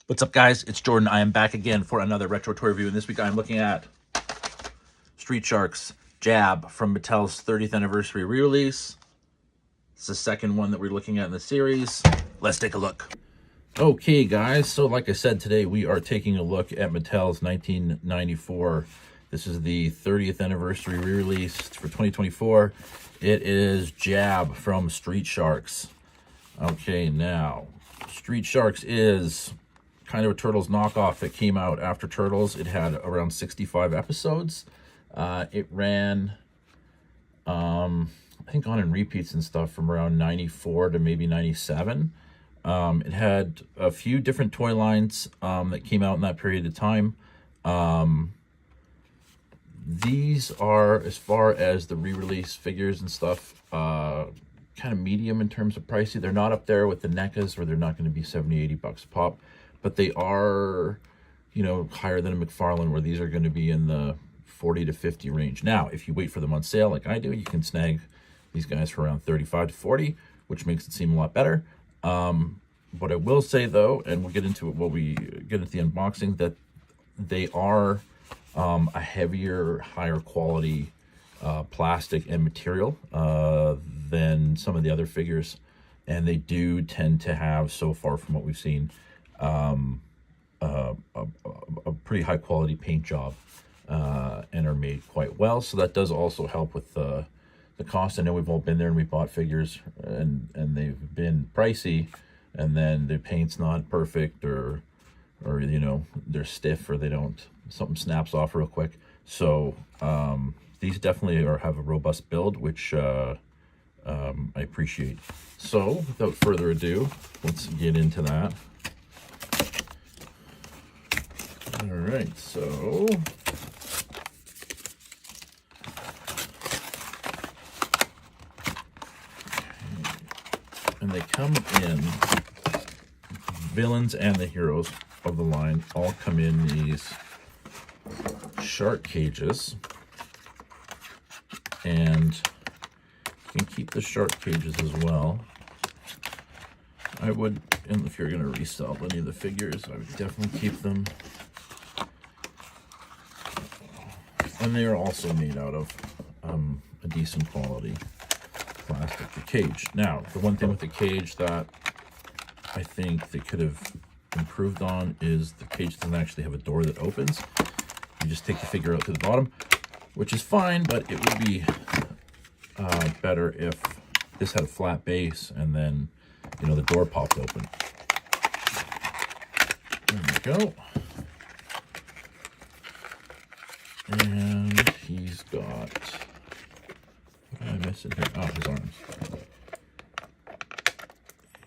What's up, guys? It's Jordan. I am back again for another retro toy review, and this week I'm looking at Street Sharks Jab from Mattel's 30th anniversary re-release. It's the second one that we're looking at in the series. Let's take a look. Okay, guys, so like I said, today we are taking a look at Mattel's 1994. This is the 30th anniversary re-release for 2024. It is Jab from Street Sharks. Okay, now, Street Sharks is kind of a Turtles knockoff that came out after Turtles. It had around 65 episodes. It ran, I think, on in repeats and stuff from around 94 to maybe 97. It had a few different toy lines that came out in that period of time. These are, as far as the re-release figures and stuff, kind of medium in terms of pricey. They're not up there with the NECAs, where they're not going to be 70, 80 bucks a pop, but they are, you know, higher than a McFarlane, where these are going to be in the 40 to 50 range. Now, if you wait for them on sale like I do, you can snag these guys for around 35 to 40, which makes it seem a lot better. What I will say, though, and we'll get into it when we get into the unboxing, that they are a heavier, higher quality plastic and material than some of the other figures, and they do tend to have, so far from what we've seen, a pretty high quality paint job, and are made quite well. So that does also help with the cost. I know we've all been there and we bought figures and they've been pricey, and then the paint's not perfect, or you know, they're stiff, or they don't, something snaps off real quick. So these definitely have a robust build, which I appreciate. So without further ado, let's get into that. All right, so and they come in, villains and the heroes of the line all come in these shark cages, and you can keep the shark cages as well. I would, and if you're going to resell any of the figures, I would definitely keep them. And they are also made out of a decent quality plastic, the cage. Now, the one thing with the cage that I think they could have improved on is the cage doesn't actually have a door that opens. You just take the figure out to the bottom, which is fine, but it would be better if this had a flat base and then, you know, the door popped open. There we go. And he's got, what am I missing here? Oh, his arms.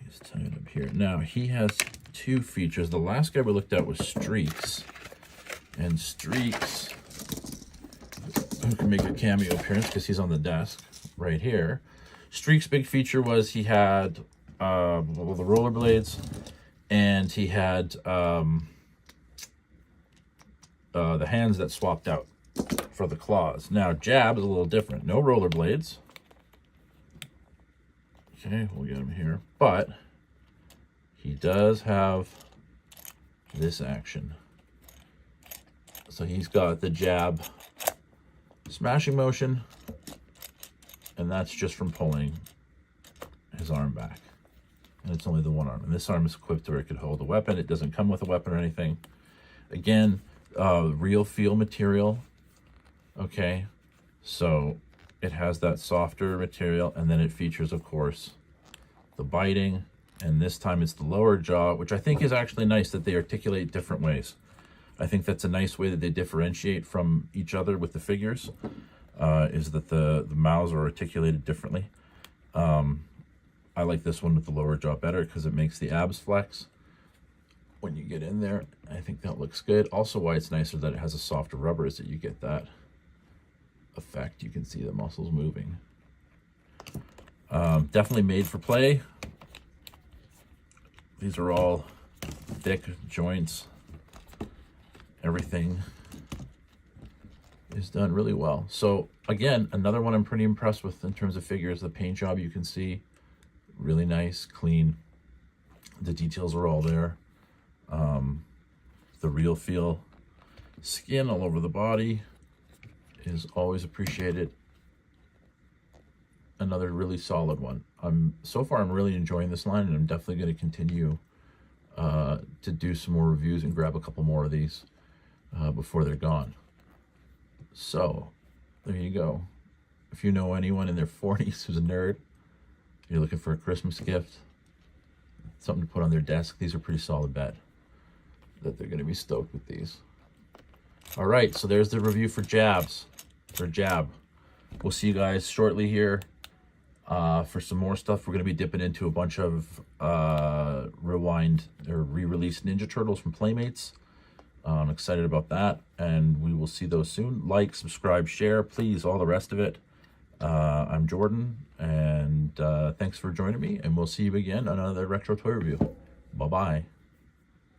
He's tied up here. Now, he has two features. The last guy we looked at was Streaks. And Streaks, who can make a cameo appearance because he's on the desk right here. Streaks' big feature was he had the rollerblades, and he had the hands that swapped out for the claws. Now, Jab is a little different. No rollerblades. Okay, we'll get him here. But he does have this action. So he's got the Jab smashing motion, and that's just from pulling his arm back. And it's only the one arm. And this arm is equipped to where it could hold a weapon. It doesn't come with a weapon or anything. Again, real feel material. Okay, so it has that softer material, and then it features, of course, the biting, and this time it's the lower jaw, which I think is actually nice that they articulate different ways. I think that's a nice way that they differentiate from each other with the figures, is that the mouths are articulated differently. I like this one with the lower jaw better because it makes the abs flex when you get in there. I think that looks good. Also, why it's nicer that it has a softer rubber is that you get that effect. You can see the muscles moving. Definitely made for play. These are all thick joints. Everything is done really well. So again, another one I'm pretty impressed with in terms of figures. The paint job, you can see, really nice, clean. The details are all there. The real feel skin all over the body is always appreciated. Another really solid one. So far I'm really enjoying this line, and I'm definitely going to continue to do some more reviews and grab a couple more of these before they're gone. So there you go. If you know anyone in their 40s who's a nerd, you're looking for a Christmas gift, something to put on their desk, these are pretty solid bet that they're going to be stoked with these. All right, so there's the review for Jabs, or Jab. We'll see you guys shortly here for some more stuff. We're going to be dipping into a bunch of rewind or re-released Ninja Turtles from Playmates. I'm excited about that, and we will see those soon. Like, subscribe, share, please, all the rest of it. I'm Jordan, and thanks for joining me, and we'll see you again on another retro toy review. Bye-bye.